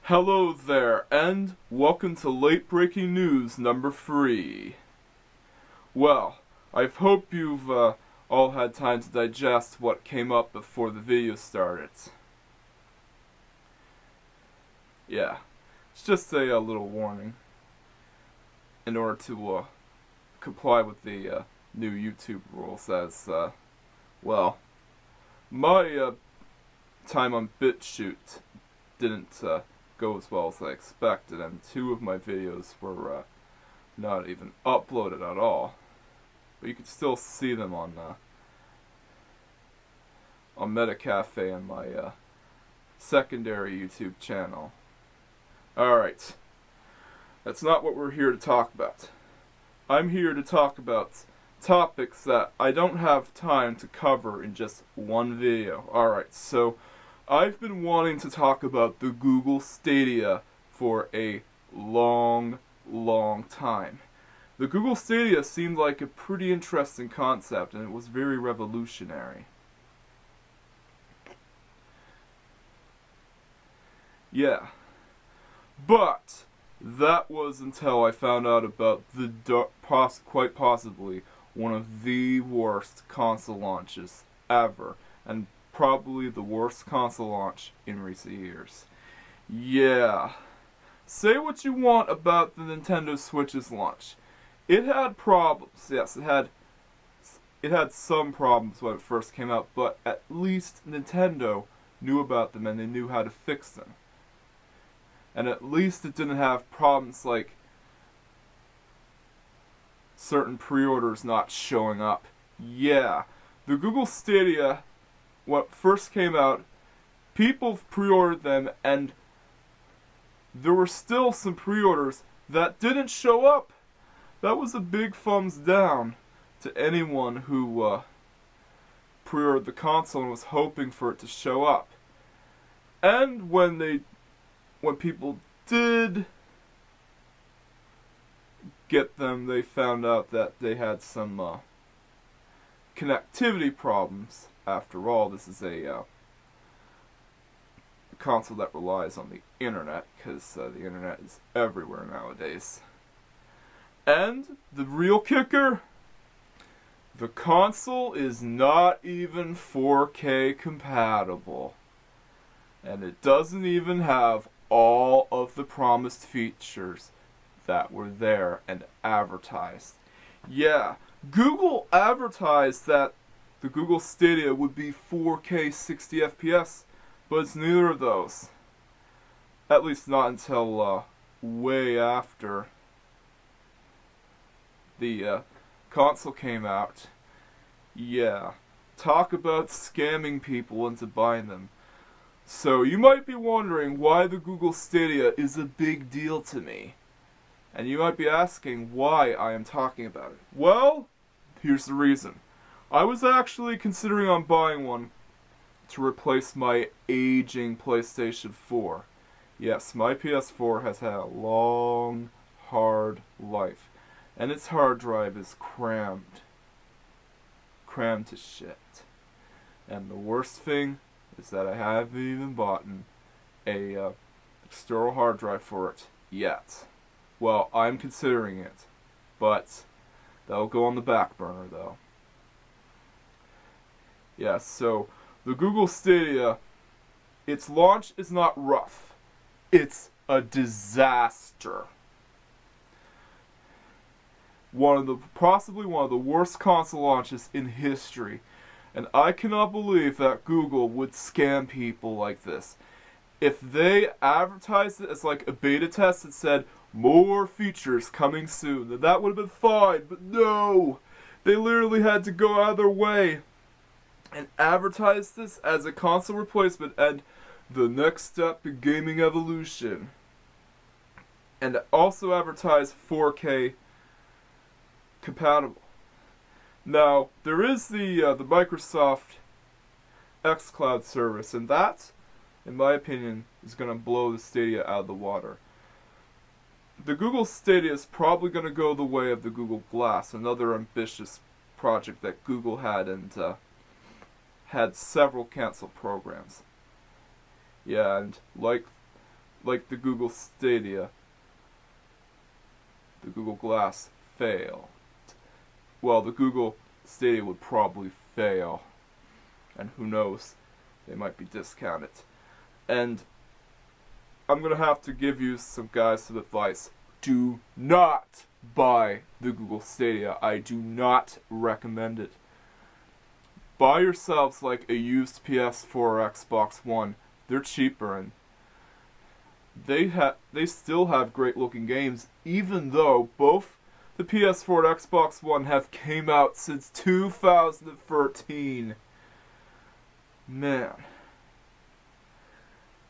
Hello there, and welcome to late breaking news number 3. Well, I hope you've all had time to digest what came up before the video started. Yeah, it's just a little warning in order to comply with the new YouTube rules as, my time on BitChute didn't go as well as I expected, and 2 of my videos were not even uploaded at all. But you can still see them on Metacafe and my secondary YouTube channel. Alright, that's not what we're here to talk about. I'm here to talk about topics that I don't have time to cover in just one video. Alright, so I've been wanting to talk about the Google Stadia for a long time. The Google Stadia seemed like a pretty interesting concept, and it was very revolutionary. Yeah. But that was until I found out about quite possibly one of the worst console launches ever, and probably the worst console launch in recent years. Yeah. Say what you want about the Nintendo Switch's launch. It had problems. Yes, it had some problems when it first came out, but at least Nintendo knew about them and they knew how to fix them. And at least it didn't have problems like certain pre-orders not showing up. Yeah, the Google Stadia, when it first came out, people pre-ordered them, and there were still some pre-orders that didn't show up. That was a big thumbs down to anyone who pre-ordered the console and was hoping for it to show up. And when people did get them, they found out that they had some connectivity problems. After all, this is a console that relies on the internet, because the internet is everywhere nowadays. And the real kicker, the console is not even 4K compatible. And it doesn't even have all of the promised features that were there and advertised. Yeah, Google advertised that the Google Stadia would be 4K 60 FPS, but it's neither of those. At least not until way after the console came out. Yeah, talk about scamming people into buying them. So you might be wondering why the Google Stadia is a big deal to me. And you might be asking why I am talking about it. Well, here's the reason. I was actually considering on buying one to replace my aging PlayStation 4. Yes, my PS4 has had a long, hard life. And its hard drive is crammed. Crammed to shit. And the worst thing is that I haven't even bought a external hard drive for it yet. Well, I'm considering it. But that'll go on the back burner though. Yeah, so the Google Stadia, its launch is not rough. It's a disaster. Possibly one of the worst console launches in history. And I cannot believe that Google would scam people like this. If they advertised it as like a beta test and said, more features coming soon, then that would have been fine. But no! They literally had to go out of their way and advertise this as a console replacement and the next step in gaming evolution. And also advertise 4K compatible. Now, there is the Microsoft xCloud service, and that, in my opinion, is going to blow the Stadia out of the water. The Google Stadia is probably going to go the way of the Google Glass, another ambitious project that Google had, and had several canceled programs. Yeah, and like like the Google Stadia, the Google Glass failed. Well, the Google Stadia would probably fail. And who knows, they might be discounted. And I'm going to have to give you some advice. Do not buy the Google Stadia. I do not recommend it. Buy yourselves like a used PS4 or Xbox One. They're cheaper and they still have great looking games, even though both the PS4 and Xbox One have came out since 2013. Man.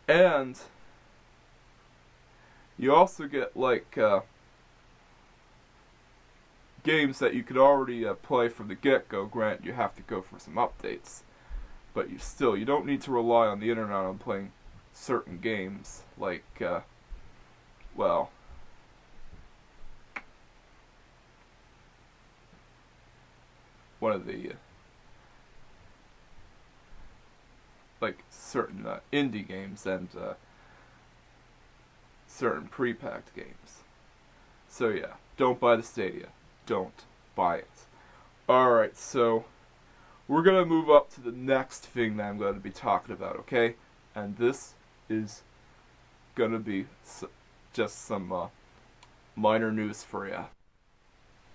And you also get games that you could already play from the get-go. Granted, you have to go for some updates, but you don't need to rely on the internet on playing certain games one of the certain indie games and certain pre-packed games. So yeah, don't buy the Stadia. Don't buy it. Alright, so we're going to move up to the next thing that I'm going to be talking about, okay? And this is going to be just some minor news for you.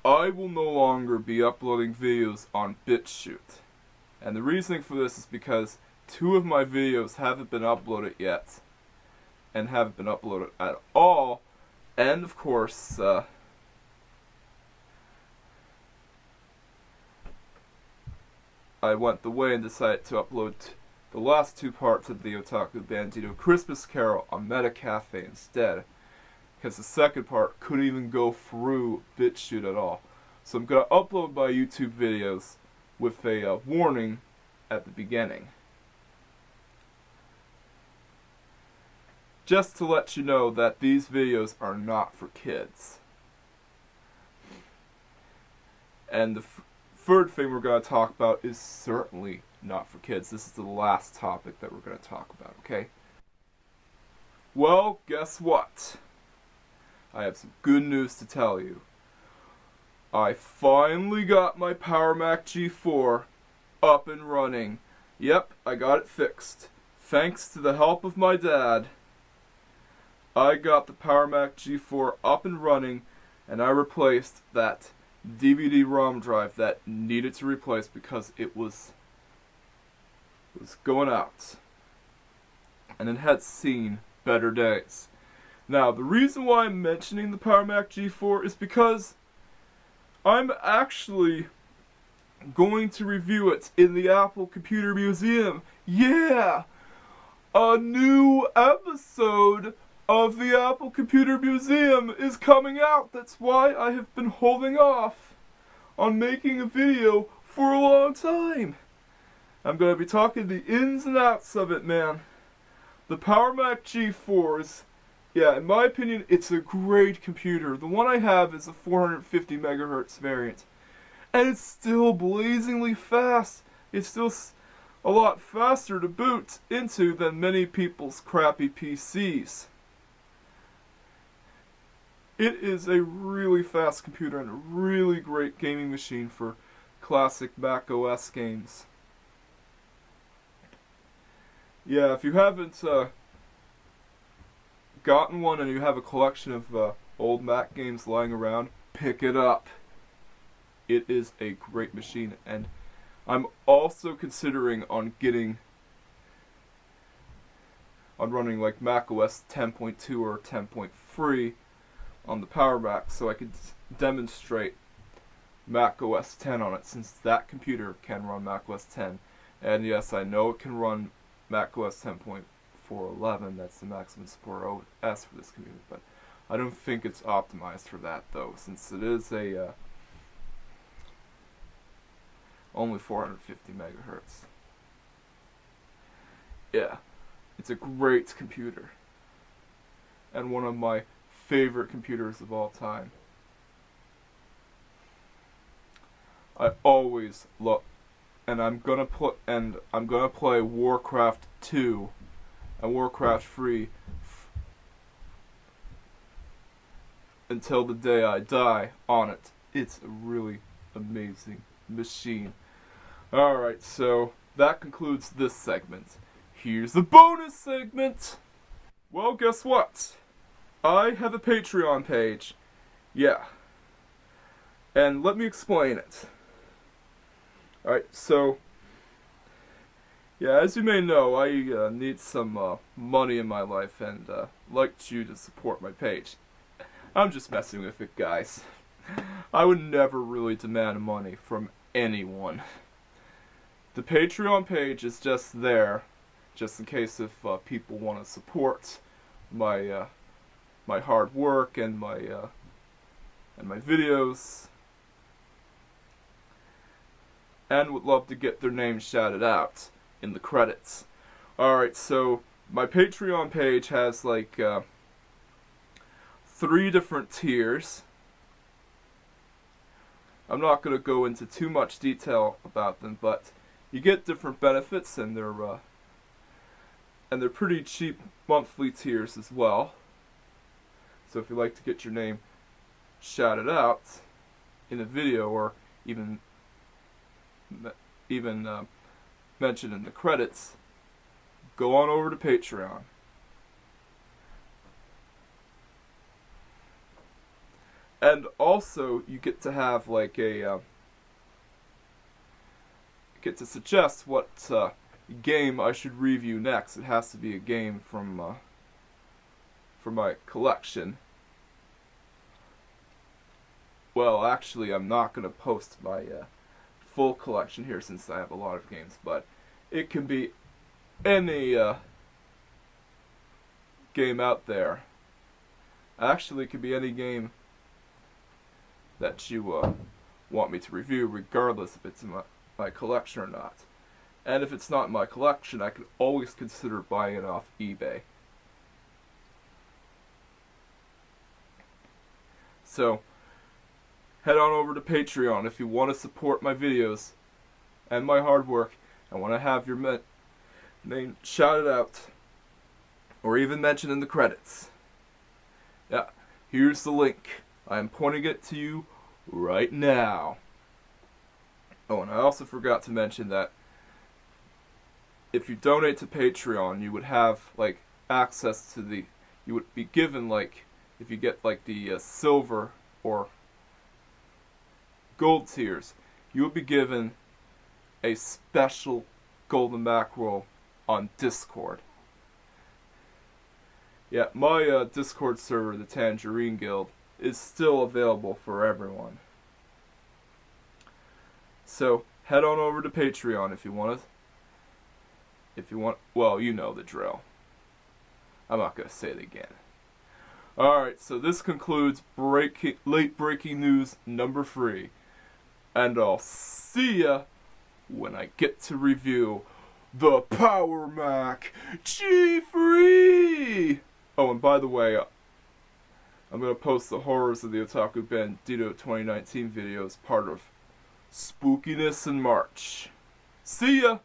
I will no longer be uploading videos on BitChute. And the reasoning for this is because 2 of my videos haven't been uploaded yet. And haven't been uploaded at all. And of course, I went the way and decided to upload the last 2 parts of the Otaku Bandito Christmas Carol on Metacafe instead. Because the second part couldn't even go through BitChute at all. So I'm going to upload my YouTube videos with a warning at the beginning. Just to let you know that these videos are not for kids. And the third thing we're going to talk about is certainly not for kids. This is the last topic that we're going to talk about, okay? Well, guess what? I have some good news to tell you. I finally got my Power Mac G4 up and running. Yep, I got it fixed. Thanks to the help of my dad, I got the Power Mac G4 up and running, and I replaced that DVD-ROM drive that needed to replace because it was going out. And it had seen better days. Now, the reason why I'm mentioning the Power Mac G4 is because I'm actually going to review it in the Apple Computer Museum. Yeah! A new episode of the Apple Computer Museum is coming out. That's why I have been holding off on making a video for a long time. I'm going to be talking the ins and outs of it, man. The Power Mac G4 is, yeah, in my opinion, it's a great computer. The one I have is a 450 megahertz variant. And it's still blazingly fast. It's still a lot faster to boot into than many people's crappy PCs. It is a really fast computer and a really great gaming machine for classic Mac OS games. Yeah, if you haven't gotten one and you have a collection of old Mac games lying around, pick it up. It is a great machine, and I'm also considering on running like Mac OS 10.2 or 10.3 on the Power Mac, so I could demonstrate Mac OS 10 on it, since that computer can run Mac OS 10. And yes, I know it can run Mac OS 10.411, that's the maximum support OS for this computer, but I don't think it's optimized for that though, since it is a only 450 megahertz. Yeah, it's a great computer, and one of my favorite computers of all time. I always love, and I'm gonna play Warcraft 2 and Warcraft 3 until the day I die on it. It's a really amazing machine. Alright, so that concludes this segment. Here's the bonus segment! Well, guess what? I have a Patreon page. Yeah. And let me explain it. Alright, so yeah, as you may know, I need some money in my life and like you to support my page. I'm just messing with it, guys. I would never really demand money from anyone. The Patreon page is just there, just in case if people want to support my my hard work and my videos, and would love to get their names shouted out in the credits. Alright, so my Patreon page has like 3 different tiers. I'm not going to go into too much detail about them, but you get different benefits, and they're pretty cheap monthly tiers as well. So if you'd like to get your name shouted out in a video, or even mentioned in the credits, go on over to Patreon. And also, you get to have like get to suggest what game I should review next. It has to be a game from my collection. Well, actually, I'm not going to post my full collection here since I have a lot of games, but it can be any game out there. Actually, it could be any game that you want me to review, regardless if it's in my collection or not. And if it's not in my collection, I could always consider buying it off eBay. So, head on over to Patreon if you want to support my videos and my hard work and want to have your name shouted out or even mentioned in the credits. Yeah, here's the link. I am pointing it to you right now. Oh, and I also forgot to mention that if you donate to Patreon, you would have like access to you would be given, like, if you get like the silver or gold tiers, you would be given a special golden mackerel on Discord. Yeah, my Discord server, the Tangerine Guild, is still available for everyone. So head on over to Patreon if you want to. Well, you know the drill. I'm not gonna say it again. Alright, so this concludes late breaking news number 3. And I'll see ya when I get to review the Power Mac G3! Oh, and by the way, I'm going to post the Horrors of the Otaku Bandito 2019 video as part of Spookiness in March. See ya!